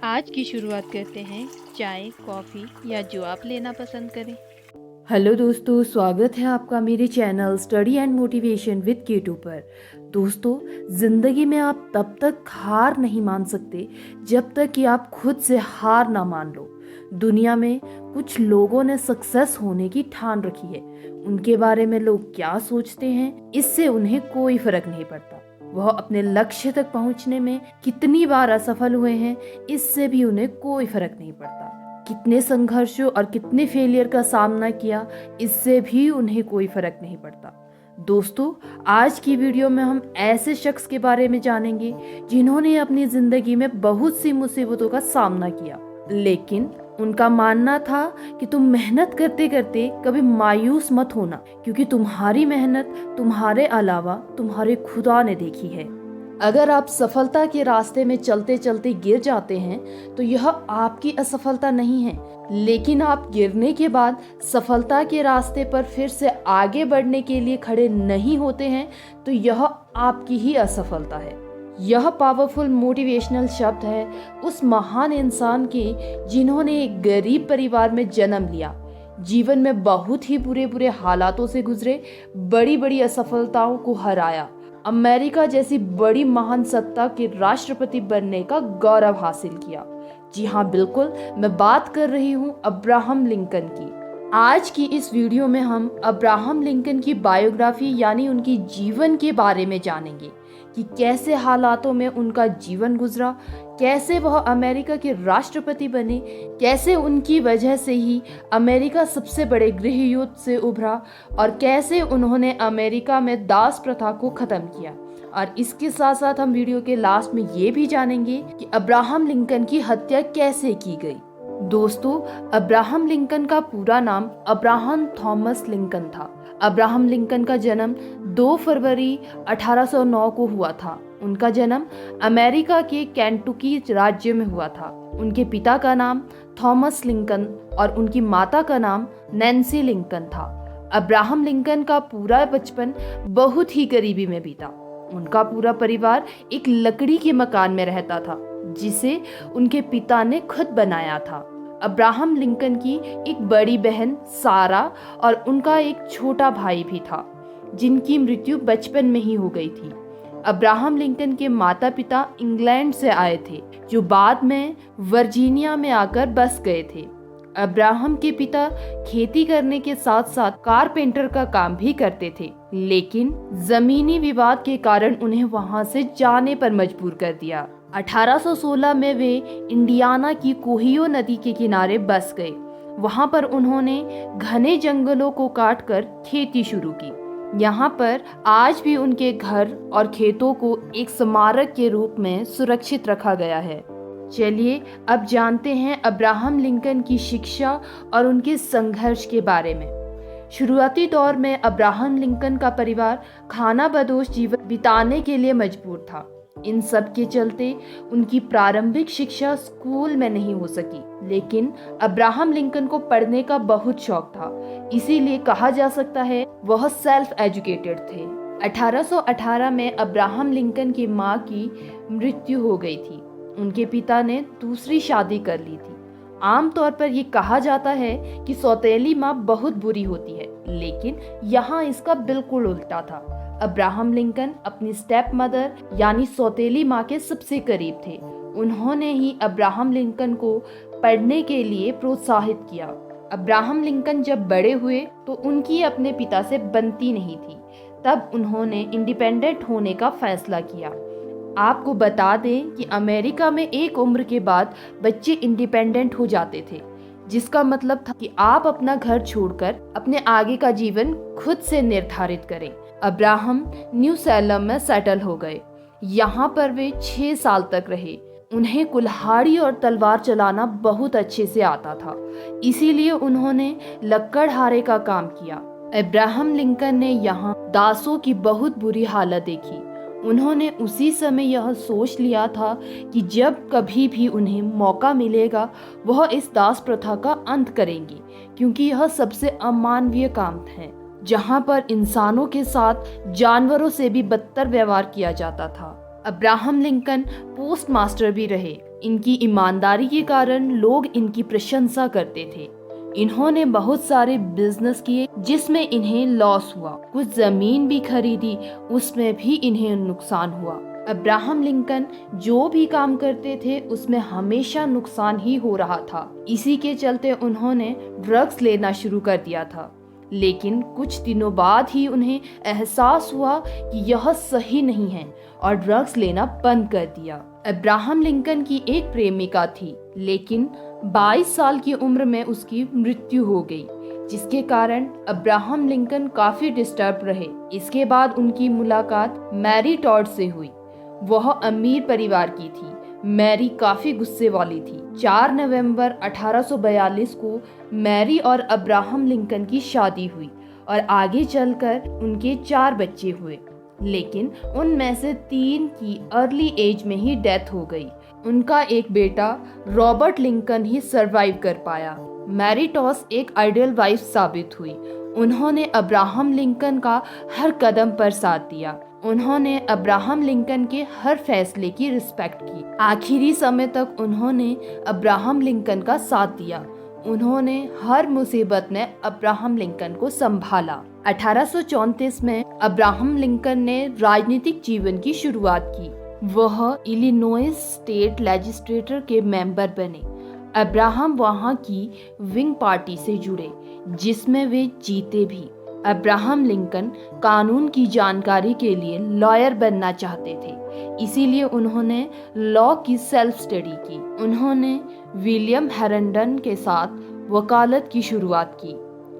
आज की शुरुआत करते हैं चाय, कॉफ़ी या जो आप लेना पसंद करें। हेलो दोस्तों, स्वागत है आपका मेरे channel study and motivation with K two पर। दोस्तों, ज़िंदगी में आप तब तक हार नहीं मान सकते जब तक कि आप खुद से हार ना मान लो। दुनिया में कुछ लोगों ने सक्सेस होने की ठान रखी है। उनके बारे में लोग क्या सोचते हैं, इससे उन्हें कोई फर्क नहीं पड़ता। वह अपने लक्ष्य तक पहुंचने में कितनी बार असफल हुए हैं, इससे भी उन्हें कोई फर्क नहीं पड़ता। कितने संघर्षों और कितने फेलियर का सामना किया, इससे भी उन्हें कोई फर्क नहीं पड़ता। दोस्तों, आज की वीडियो में हम ऐसे शख्स के बारे में जानेंगे जिन्होंने अपनी जिंदगी में बहुत सी मुसीबतों का सामना किया, लेकिन उनका मानना था कि तुम मेहनत करते करते कभी मायूस मत होना, क्योंकि तुम्हारी मेहनत तुम्हारे अलावा तुम्हारे खुदा ने देखी है। अगर आप सफलता के रास्ते में चलते चलते गिर जाते हैं तो यह आपकी असफलता नहीं है, लेकिन आप गिरने के बाद सफलता के रास्ते पर फिर से आगे बढ़ने के लिए खड़े नहीं होते हैं तो यह आपकी ही असफलता है। यह पावरफुल मोटिवेशनल शब्द है उस महान इंसान के जिन्होंने एक गरीब परिवार में जन्म लिया, जीवन में बहुत ही बुरे बुरे हालातों से गुजरे, बड़ी बड़ी असफलताओं को हराया, अमेरिका जैसी बड़ी महान सत्ता के राष्ट्रपति बनने का गौरव हासिल किया। जी हाँ, बिल्कुल, मैं बात कर रही हूँ अब्राहम लिंकन की। आज की इस वीडियो में हम अब्राहम लिंकन की बायोग्राफी यानी उनकी जीवन के बारे में जानेंगे कि कैसे हालातों में उनका जीवन गुजरा, कैसे वह अमेरिका के राष्ट्रपति बने, कैसे उनकी वजह से ही अमेरिका सबसे बड़े गृह युद्ध से उभरा और कैसे उन्होंने अमेरिका में दास प्रथा को खत्म किया। और इसके साथ साथ हम वीडियो के लास्ट में ये भी जानेंगे कि अब्राहम लिंकन की हत्या कैसे की गई। दोस्तों, अब्राहम लिंकन का पूरा नाम अब्राहम थॉमस लिंकन था। अब्राहम लिंकन का जन्म 2 फरवरी 1809 को हुआ था। उनका जन्म अमेरिका के केंटुकी राज्य में हुआ था। उनके पिता का नाम थॉमस लिंकन और उनकी माता का नाम नैन्सी लिंकन था। अब्राहम लिंकन का पूरा बचपन बहुत ही गरीबी में बीता। उनका पूरा परिवार एक लकड़ी के मकान में रहता था, जिसे उनके पिता ने खुद बनाया था। अब्राहम लिंकन की एक बड़ी बहन सारा और उनका एक छोटा भाई भी था, जिनकी मृत्यु बचपन में ही हो गई थी। अब्राहम लिंकन के माता पिता इंग्लैंड से आए थे, जो बाद में वर्जीनिया में आकर बस गए थे। अब्राहम के पिता खेती करने के साथ साथ कारपेंटर का काम भी करते थे, लेकिन जमीनी विवाद के कारण उन्हें वहां से जाने पर मजबूर कर दिया। 1816 में वे इंडियाना की कोहियो नदी के किनारे बस गए। वहां पर उन्होंने घने जंगलों को काटकर खेती शुरू की। यहाँ पर आज भी उनके घर और खेतों को एक स्मारक के रूप में सुरक्षित रखा गया है। चलिए अब जानते हैं अब्राहम लिंकन की शिक्षा और उनके संघर्ष के बारे में। शुरुआती दौर में अब्राहम लिंकन का परिवार खानाबदोश जीवन बिताने के लिए मजबूर था। इन सब के चलते उनकी प्रारंभिक शिक्षा स्कूल में नहीं हो सकी, लेकिन अब्राहम लिंकन को पढ़ने का बहुत शौक था, इसीलिए कहा जा सकता है वह सेल्फ एजुकेटेड थे। 1818 में अब्राहम लिंकन की मां की मृत्यु हो गई थी। उनके पिता ने दूसरी शादी कर ली थी। आमतौर पर यह कहा जाता है कि सौतेली माँ बहुत बुरी होती है, लेकिन यहाँ इसका बिल्कुल उल्टा था। अब्राहम लिंकन अपनी स्टेप मदर यानी सौतेली माँ के सबसे करीब थे। उन्होंने ही अब्राहम लिंकन को पढ़ने के लिए प्रोत्साहित किया। अब्राहम लिंकन जब बड़े हुए तो उनकी अपने पिता से बनती नहीं थी। तब उन्होंने इंडिपेंडेंट होने का फैसला किया। आपको बता दें कि अमेरिका में एक उम्र के बाद बच्चे इंडिपेंडेंट हो जाते थे, जिसका मतलब था कि आप अपना घर छोड़कर अपने आगे का जीवन खुद से निर्धारित करें। अब्राहम न्यू सैलम में सेटल हो गए। यहाँ पर वे 6 साल तक रहे। उन्हें कुल्हाड़ी और तलवार चलाना बहुत अच्छे से आता था, इसीलिए उन्होंने लकड़हारे का काम किया। अब्राहम लिंकन ने यहाँ दासों की बहुत बुरी हालत देखी। उन्होंने उसी समय यह सोच लिया था कि जब कभी भी उन्हें मौका मिलेगा वह इस दास प्रथा का अंत करेंगे, क्योंकि यह सबसे अमानवीय काम है, जहां पर इंसानों के साथ जानवरों से भी बदतर व्यवहार किया जाता था। अब्राहम लिंकन पोस्ट मास्टर भी रहे। इनकी ईमानदारी के कारण लोग इनकी प्रशंसा करते थे। इन्होंने बहुत सारे बिजनेस किए जिसमें इन्हें लॉस हुआ, कुछ जमीन भी खरीदी, उसमें भी इन्हें नुकसान हुआ। अब्राहम लिंकन जो भी काम करते थे उसमें हमेशा नुकसान ही हो रहा था। इसी के चलते उन्होंने ड्रग्स लेना शुरू कर दिया था, लेकिन कुछ दिनों बाद ही उन्हें एहसास हुआ कि यह सही नहीं है और ड्रग्स लेना बंद कर दिया। अब्राहम लिंकन की एक प्रेमिका थी, लेकिन 22 साल की उम्र में उसकी मृत्यु हो गई, जिसके कारण अब्राहम लिंकन काफी डिस्टर्ब रहे। इसके बाद उनकी मुलाकात मैरी टॉड से हुई। वह अमीर परिवार की थी। मैरी काफी गुस्से वाली थी। 4 नवंबर 1842 को मैरी और अब्राहम लिंकन की शादी हुई और आगे चलकर उनके 4 बच्चे हुए, लेकिन उनमें से 3 की अर्ली एज में ही डेथ हो गई। उनका एक बेटा रॉबर्ट लिंकन ही सरवाइव कर पाया। मैरी टॉस एक आइडियल वाइफ साबित हुई। उन्होंने अब्राहम लिंकन का हर कदम पर साथ दिया। उन्होंने अब्राहम लिंकन के हर फैसले की रिस्पेक्ट की। आखिरी समय तक उन्होंने अब्राहम लिंकन का साथ दिया। उन्होंने हर मुसीबत में अब्राहम लिंकन को संभाला। 1834 में अब्राहम लिंकन ने राजनीतिक जीवन की शुरुआत की। वह इलिनॉइस स्टेट लेजिस्लेटर के मेंबर बने। अब्राहम वहां की विंग पार्टी से जुड़े, जिसमें वे जीते भी। अब्राहम लिंकन कानून की जानकारी के लिए लॉयर बनना चाहते थे, इसीलिए उन्होंने लॉ की सेल्फ स्टडी की। उन्होंने विलियम हेरल्ड के साथ वकालत की शुरुआत की।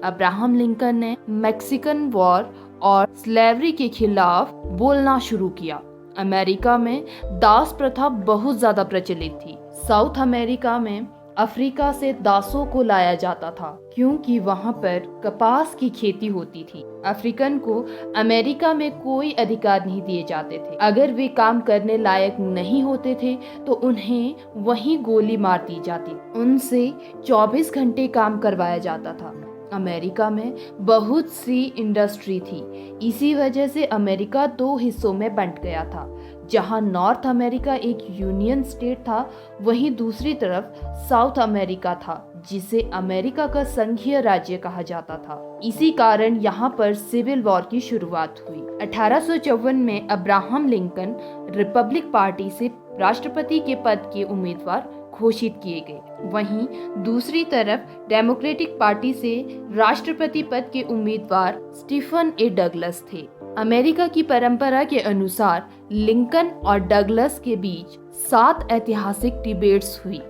अब्राहम लिंकन ने मैक्सिकन वॉर और स्लेवरी के खिलाफ बोलना शुरू किया। अमेरिका में दास प्रथा बहुत ज्यादा प्रचलित थी। साउथ अमेरिका में अफ्रीका से दासों को लाया जाता था, क्योंकि वहां पर कपास की खेती होती थी। अफ्रीकन को अमेरिका में कोई अधिकार नहीं दिए जाते थे। अगर वे काम करने लायक नहीं होते थे तो उन्हें वहीं गोली मार दी जाती। उनसे 24 घंटे काम करवाया जाता था। अमेरिका में बहुत सी इंडस्ट्री थी। इसी वजह से अमेरिका 2 हिस्सों में बंट गया था। जहां नॉर्थ अमेरिका एक यूनियन स्टेट था, वहीं दूसरी तरफ साउथ अमेरिका था, जिसे अमेरिका का संघीय राज्य कहा जाता था। इसी कारण यहाँ पर सिविल वॉर की शुरुआत हुई। 1854 में अब्राहम लिंकन रिपब्लिक पार्टी से राष्ट्रपति के पद के उम्मीदवार घोषित किए गए। वहीं दूसरी तरफ डेमोक्रेटिक पार्टी से राष्ट्रपति पद के उम्मीदवार स्टीफन ए डगलस थे। अमेरिका की परंपरा के अनुसार लिंकन और डगलस के बीच 7 ऐतिहासिक डिबेट्स हुई।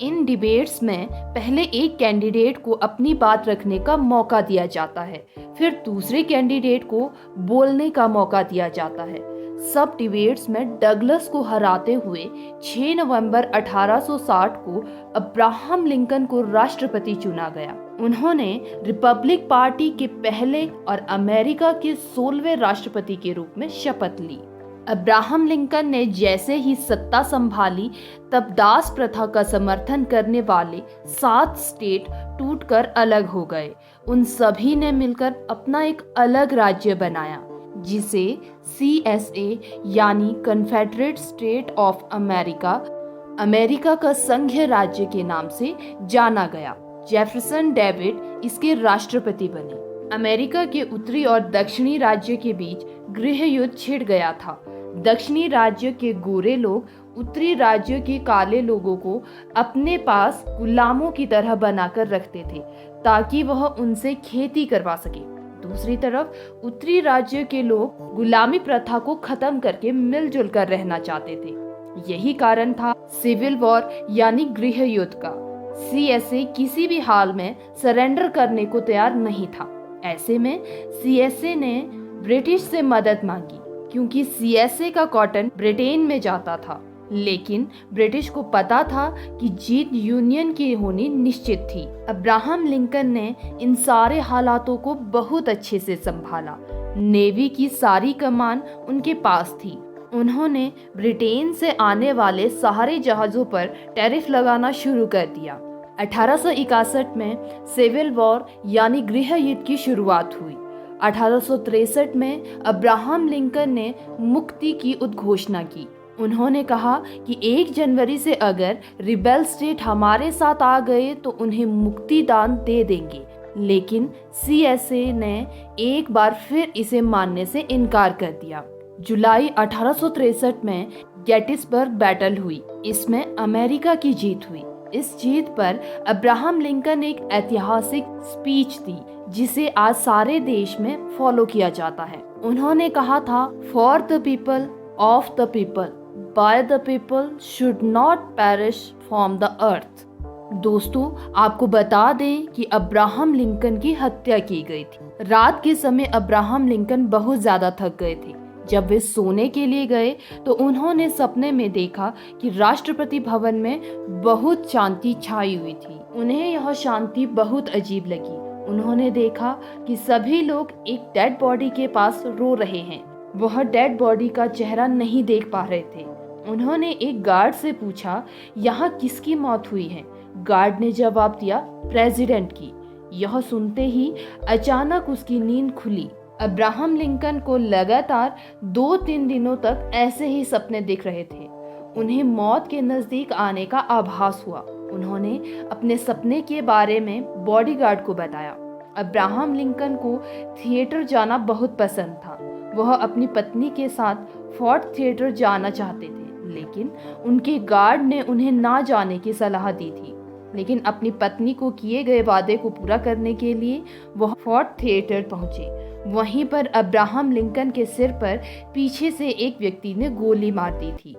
इन डिबेट्स में पहले एक कैंडिडेट को अपनी बात रखने का मौका दिया जाता है, फिर दूसरे कैंडिडेट को बोलने का मौका दिया जाता है। सब डिबेट्स में डगलस को हराते हुए 6 नवंबर 1860 को अब्राहम लिंकन को राष्ट्रपति चुना गया। उन्होंने रिपब्लिक पार्टी के पहले और अमेरिका के 16वें राष्ट्रपति के रूप में शपथ ली। अब्राहम लिंकन ने जैसे ही सत्ता संभाली, तब दास प्रथा का समर्थन करने वाले 7 स्टेट टूटकर अलग हो गए। उन सभी ने मिलकर अपना एक अलग राज्य बनाया, जिसे CSA यानी confederate state of America, America का संघीय राज्य के नाम से जाना गया। जेफरसन डेविड इसके राष्ट्रपति बने। अमेरिका के उत्तरी और दक्षिणी राज्य के बीच गृह युद्ध छिड़ गया था। दक्षिणी राज्य के गोरे लोग उत्तरी राज्य के काले लोगों को अपने पास गुलामों की तरह बनाकर रखते थे, ताकि वह उनसे खेती करवा सके। दूसरी तरफ उत्तरी राज्य के लोग गुलामी प्रथा को खत्म करके मिलजुल कर रहना चाहते थे। यही कारण था सिविल वॉर यानी गृह युद्ध का। CSA किसी भी हाल में सरेंडर करने को तैयार नहीं था। ऐसे में CSA ने ब्रिटिश से मदद मांगी, क्योंकि CSA का कॉटन ब्रिटेन में जाता था। लेकिन ब्रिटिश को पता था कि जीत यूनियन की होनी निश्चित थी। अब्राहम लिंकन ने इन सारे हालातों को बहुत अच्छे से संभाला। नेवी की सारी कमान उनके पास थी। उन्होंने ब्रिटेन से आने वाले सारे जहाजों पर टैरिफ लगाना शुरू कर दिया। 1861 में सिविल वॉर यानी गृह युद्ध की शुरुआत हुई। 1863 में अब्राहम लिंकन ने मुक्ति की उद्घोषणा की। उन्होंने कहा कि 1 जनवरी से अगर रिबेल स्टेट हमारे साथ आ गए तो उन्हें मुक्ति दान दे देंगे, लेकिन सीएसए ने एक बार फिर इसे मानने से इनकार कर दिया। जुलाई 1863 में गेटिसबर्ग बैटल हुई। इसमें अमेरिका की जीत हुई। इस जीत पर अब्राहम लिंकन एक ऐतिहासिक स्पीच दी जिसे आज सारे देश में फॉलो किया जाता है। उन्होंने कहा था, for the people, of the people, by the people, should not perish from the earth. दोस्तों, आपको बता दें कि अब्राहम लिंकन की हत्या की गई थी। रात के समय अब्राहम लिंकन बहुत ज्यादा थक गए थे। जब वे सोने के लिए गए तो उन्होंने सपने में देखा कि राष्ट्रपति भवन में बहुत शांति छाई हुई थी। उन्हें यह शांति बहुत अजीब लगी। उन्होंने देखा कि सभी लोग एक डेड बॉडी के पास रो रहे हैं। वह डेड बॉडी का चेहरा नहीं देख पा रहे थे। उन्होंने एक गार्ड से पूछा, यहाँ किसकी मौत हुई है? गार्ड ने जवाब दिया, प्रेसिडेंट की। यह सुनते ही अचानक उसकी नींद खुली। अब्राहम लिंकन को लगातार 2-3 दिनों तक ऐसे ही सपने दिख रहे थे। उन्हें मौत के नजदीक आने का आभास हुआ। उन्होंने अपने सपने के बारे में बॉडीगार्ड को बताया। अब्राहम लिंकन को थिएटर जाना बहुत पसंद था। वह अपनी पत्नी के साथ फोर्ट थिएटर जाना चाहते थे, लेकिन उनके गार्ड ने उन्हें ना जाने की सलाह दी थी। लेकिन अपनी पत्नी को किए गए वादे को पूरा करने के लिए वह फोर्ट थिएटर पहुंचे। वहीं पर अब्राहम लिंकन के सिर पर पीछे से एक व्यक्ति ने गोली मार दी थी।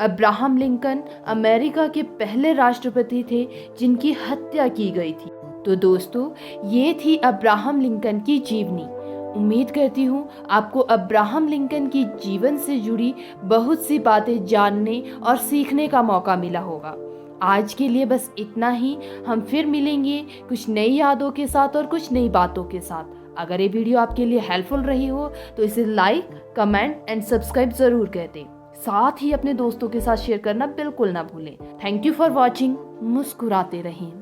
अब्राहम लिंकन अमेरिका के पहले राष्ट्रपति थे जिनकी हत्या की गई थी। तो दोस्तों, ये थी अब्राहम लिंकन की जीवनी। उम्मीद करती हूँ आपको अब्राहम लिंकन की जीवन से जुड़ी बहुत सी बातें जानने और सीखने का मौका मिला होगा। आज के लिए बस इतना ही। हम फिर मिलेंगे कुछ नई यादों के साथ और कुछ नई बातों के साथ। अगर ये वीडियो आपके लिए हेल्पफुल रही हो तो इसे लाइक, कमेंट एंड सब्सक्राइब जरूर कर दें। साथ ही अपने दोस्तों के साथ शेयर करना बिल्कुल ना भूलें। Thank you for watching. मुस्कुराते रहें।